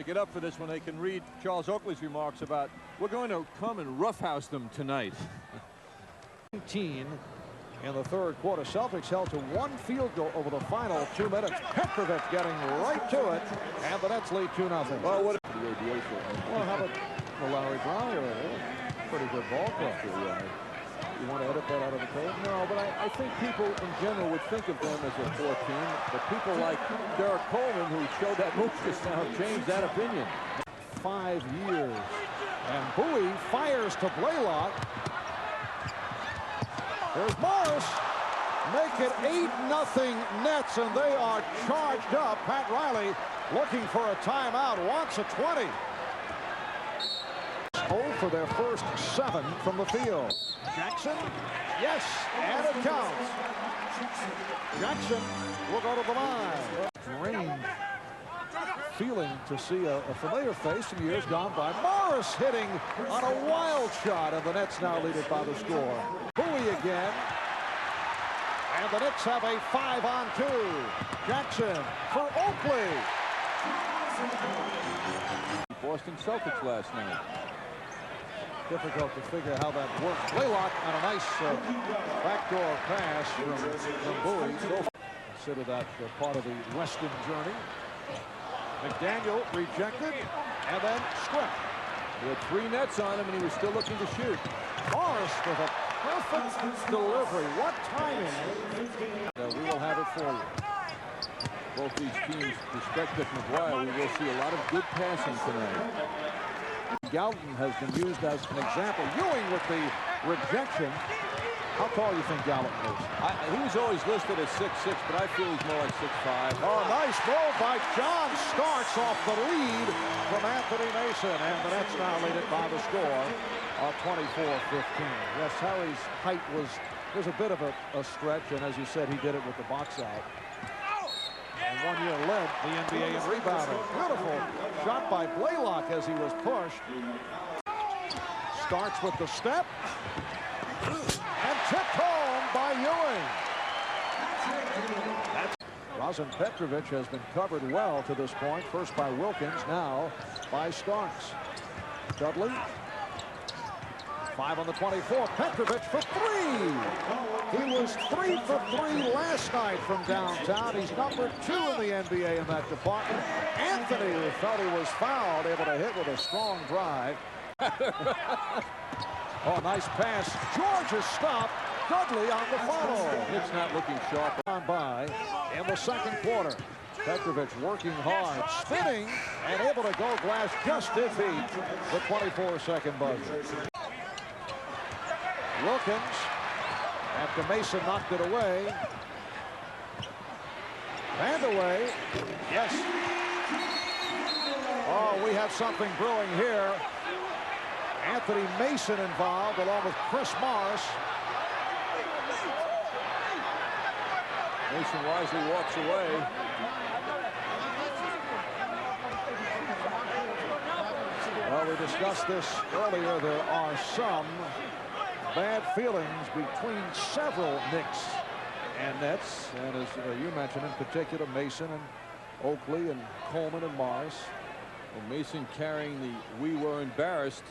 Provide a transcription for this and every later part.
Get up for this when they can read Charles Oakley's remarks about, we're going to come and roughhouse them tonight. 19 in the third quarter. Celtics held to one field goal over the final 2 minutes. Petrovic getting right to it, and the Nets lead 2-0. Well, what Well, how about Larry Brown? Pretty good ball club. You want to edit that out of the code? No, but I think people in general would think of them as a 14. But people like Derek Coleman, who showed that move just now, changed that opinion. 5 years. And Bowie fires to Blaylock. There's Morris. Make it 8-0 Nets, and they are charged up. Pat Riley looking for a timeout, wants a 20. 0 for their first 7 from the field. Jackson, yes, and it counts. Jackson will go to the line. Strange feeling to see a familiar face in years gone by. Morris hitting on a wild shot, and the Nets now lead it by the score. Bowie again, and the Knicks have a 5-on-2. Jackson for Oakley. Boston Celtics last night. Difficult to figure how that works. Blaylock on a nice backdoor pass from Bowie. Consider that part of the Weston journey. McDaniel rejected and then stripped. He had 3 nets on him and he was still looking to shoot. Morris with a perfect delivery. What timing? We will have it for you. Both these teams, respective McGuire, we will see a lot of good passing tonight. Galton has been used as an example. Ewing with the rejection. How tall do you think Galton is? He was always listed as 6'6", but I feel he's more like 6'5". Oh, nice move by John Starks off the lead from Anthony Mason. And the Nets now lead it by the score of 24-15. Yes, Harry's height was a bit of a stretch, and as you said, he did it with the box out. And 1 year led the NBA in rebounding. Beautiful shot by Blaylock as he was pushed. Starts with the step. And tipped home by Ewing. Drazen Petrovic has been covered well to this point. First by Wilkins, now by Starks. Dudley. 5 on the 24. Petrovic for 3. He was 3 for 3 last night from downtown. He's number 2 in the NBA in that department. Anthony, who thought he was fouled, able to hit with a strong drive. Oh, nice pass. George is stopped. Dudley on the follow. It's not looking sharp. On by in the second quarter. Petrovic working hard, spinning, and able to go glass. Just did beat the 24-second buzzer. Wilkins, after Mason knocked it away. And away. Yes. Oh, we have something brewing here. Anthony Mason involved along with Chris Morris. Mason wisely walks away. Well, we discussed this earlier. There are some bad feelings between several Knicks and Nets, and as you mentioned, in particular, Mason and Oakley and Coleman and Morris. And Mason carrying the "we were embarrassed"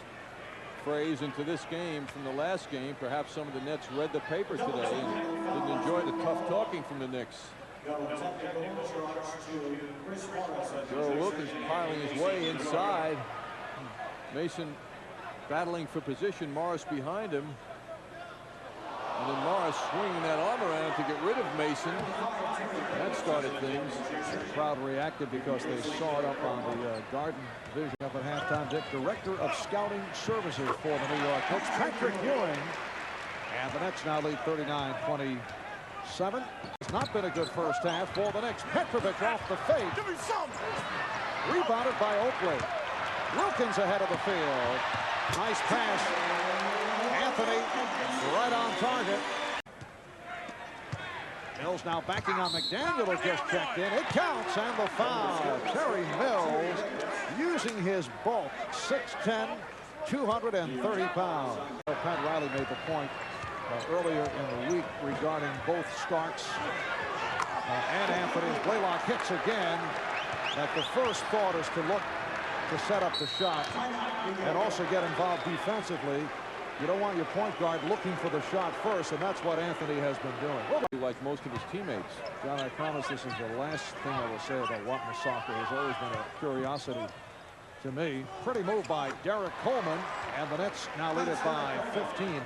phrase into this game from the last game. Perhaps some of the Nets read the paper today and didn't enjoy the tough talking from the Knicks. Joe Wilkins piling his way inside. Mason battling for position. Morris behind him. And then Morris swinging that arm around to get rid of Mason. That started things. The crowd reacted because they saw it up on the Garden Vision up at halftime. Dick, Director of Scouting Services for the New York Knicks, Patrick Ewing. And the Nets now lead 39-27. It's not been a good first half for the Knicks. Petrovic off the fake. Give me some. Rebounded by Oakley. Wilkins ahead of the field. Nice pass. Anthony right on target. Mills now backing on McDaniel, who just checked in. It counts, and the foul. Terry Mills using his bulk, 6'10", 230 pounds. Pat Riley made the point earlier in the week regarding both Starks and Anthony. Blaylock hits again. That the first thought is to look to set up the shot and also get involved defensively. You don't want your point guard looking for the shot first, and that's what Anthony has been doing. Like most of his teammates. John, I promise this is the last thing I will say about Watson soccer. Has always been a curiosity to me. Pretty move by Derek Coleman, and the Nets now lead it by 15.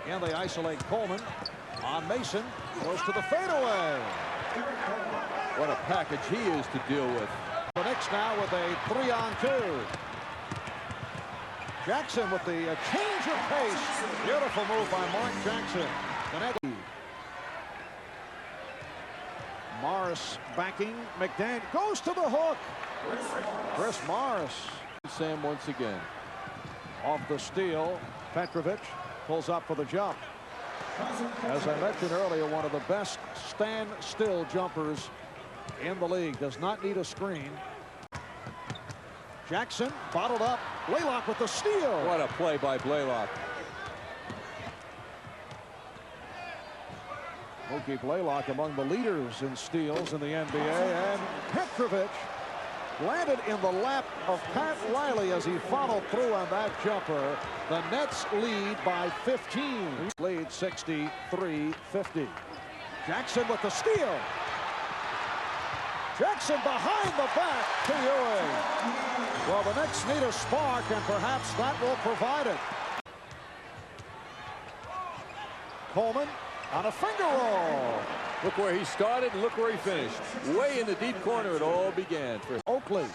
Again, they isolate Coleman on Mason. Goes to the fadeaway. What a package he is to deal with. The Knicks now with a 3-on-2. Jackson with the change of pace. Beautiful move by Mark Jackson. The Nets. Morris backing. McDaniel goes to the hook. Chris Morris. Sam once again. Off the steal. Petrovic pulls up for the jump. As I mentioned earlier, one of the best stand-still jumpers in the league. Does not need a screen. Jackson bottled up. Blaylock with the steal. What a play by Blaylock. Mookie Blaylock among the leaders in steals in the NBA. And Petrovic landed in the lap of Pat Riley as he followed through on that jumper. The Nets lead by 15. Lead 63-50. Jackson with the steal. Jackson behind the back to Ewing. Well, the Knicks need a spark, and perhaps that will provide it. Coleman on a finger roll. Look where he started and look where he finished. Way in the deep corner it all began for Oakley.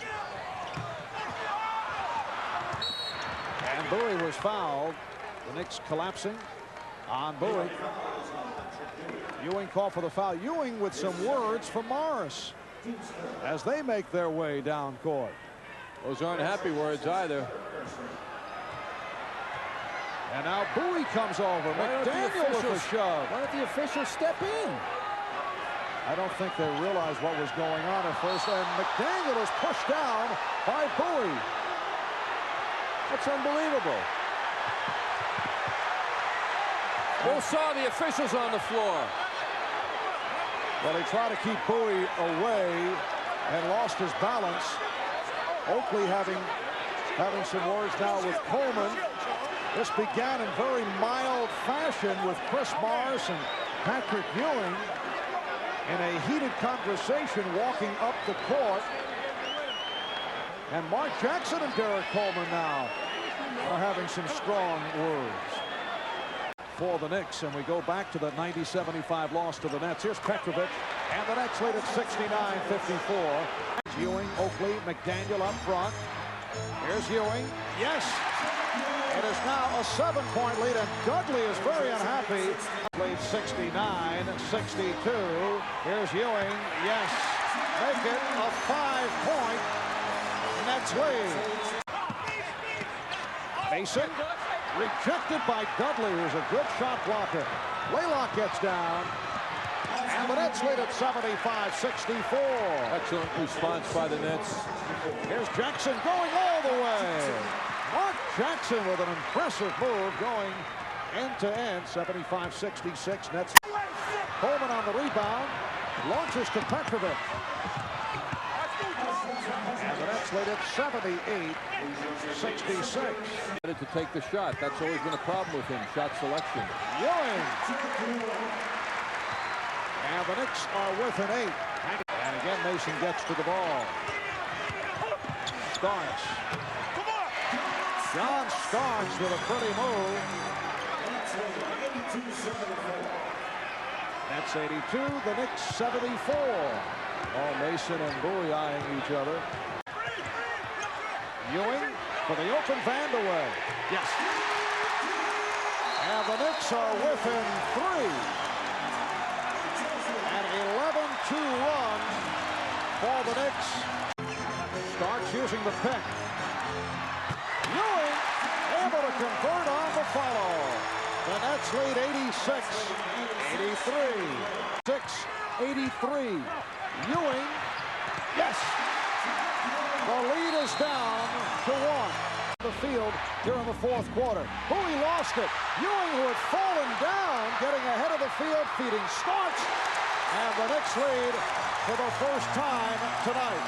And Bowie was fouled. The Knicks collapsing on Bowie. Ewing called for the foul. Ewing with some words for Morris as they make their way down court. Those aren't happy words either. And now Bowie comes over. McDaniel with a shove. Why don't the officials step in? I don't think they realized what was going on at first. And McDaniel is pushed down by Bowie. That's unbelievable. We'll saw the officials on the floor. Well, he tried to keep Bowie away and lost his balance. Oakley having some words now with Coleman. This began in very mild fashion with Chris Morris and Patrick Ewing in a heated conversation walking up the court. And Mark Jackson and Derek Coleman now are having some strong words for the Knicks. And we go back to the 90-75 loss to the Nets. Here's Petrovic, and the Nets lead at 69-54. Ewing, Oakley, McDaniel up front. Here's Ewing. Yes! It is now a 7-point lead, and Dudley is very unhappy. Lead 69-62. Here's Ewing. Yes! Make it a 5-point Nets lead. Mason rejected by Dudley, who's a good shot blocker. Blaylock gets down. And the Nets lead at 75-64. Excellent response by the Nets. Here's Jackson going all the way. Mark Jackson with an impressive move going end-to-end. 75-66. Nets. Coleman on the rebound. Launches to Petrovic. And the Nets lead at 78-66. To take the shot. That's always been a problem with him. Shot selection. Ewing. And the Knicks are within 8. And again, Mason gets to the ball. Starks. John Starks with a pretty move. That's 82. The Knicks 74. All Mason and Bowie eyeing each other. Ewing for the open Vandeweghe. Yes. And the Knicks are within 3. An 11-2 run for the Knicks. Starks using the pick. Ewing able to convert on the follow. The Nets lead 86-83. 6-83. Ewing. Yes. The lead is down to 1. The field here in the fourth quarter. Bowie lost it. Ewing, who had fallen down, getting ahead of the field, feeding Starks. And the Knicks lead for the first time tonight.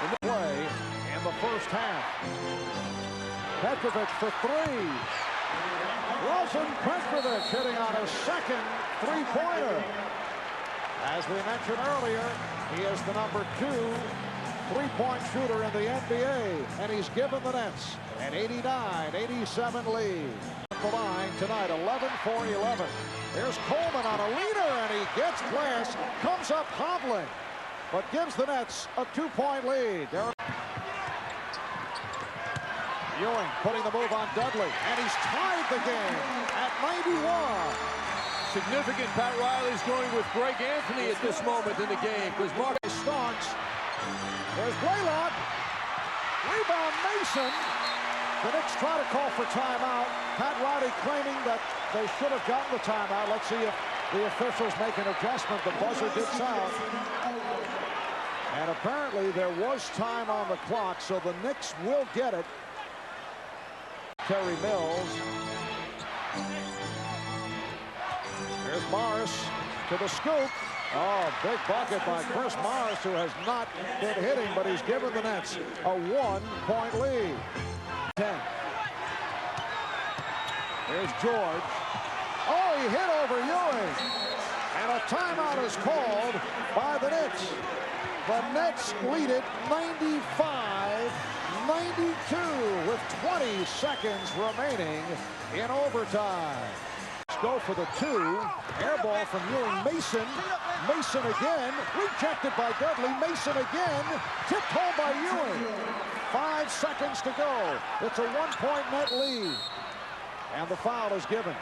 In the play in the first half. Petrovic for three. Rosen Petrovic hitting on his second three-pointer. As we mentioned earlier, he is the number 2 three-point shooter in the NBA, and he's given the Nets an 89-87 lead. The line tonight, 11-4-11. Here's Coleman on a leader, and he gets glass, comes up hobbling, but gives the Nets a 2-point lead. Ewing putting the move on Dudley, and he's tied the game at 91. Significant. Pat Riley's going with Greg Anthony at this moment in the game because Mark starts. There's Blaylock. Rebound Mason. The Knicks try to call for timeout. Pat Riley claiming that they should have gotten the timeout. Let's see if the officials make an adjustment. The buzzer did sound. And apparently there was time on the clock, so the Knicks will get it. Terry Mills. Here's Morris to the scoop. Oh, big bucket by Chris Morris, who has not been hitting, but he's given the Nets a 1-point lead. 10. Here's George. Oh, he hit over Ewing. And a timeout is called by the Knicks. The Nets lead it 95-92 with 20 seconds remaining in overtime. Let's go for the 2. Air ball from Ewing. Mason. Mason again. Rejected by Dudley. Mason again. Tipped home by Ewing. 5 seconds to go. It's a 1-point net lead. And the foul is given.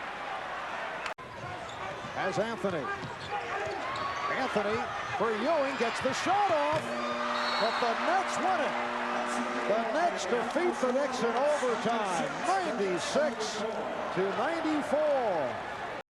As Anthony. Anthony for Ewing gets the shot off. But the Nets win it. The Nets defeat the Knicks in overtime, 96-94.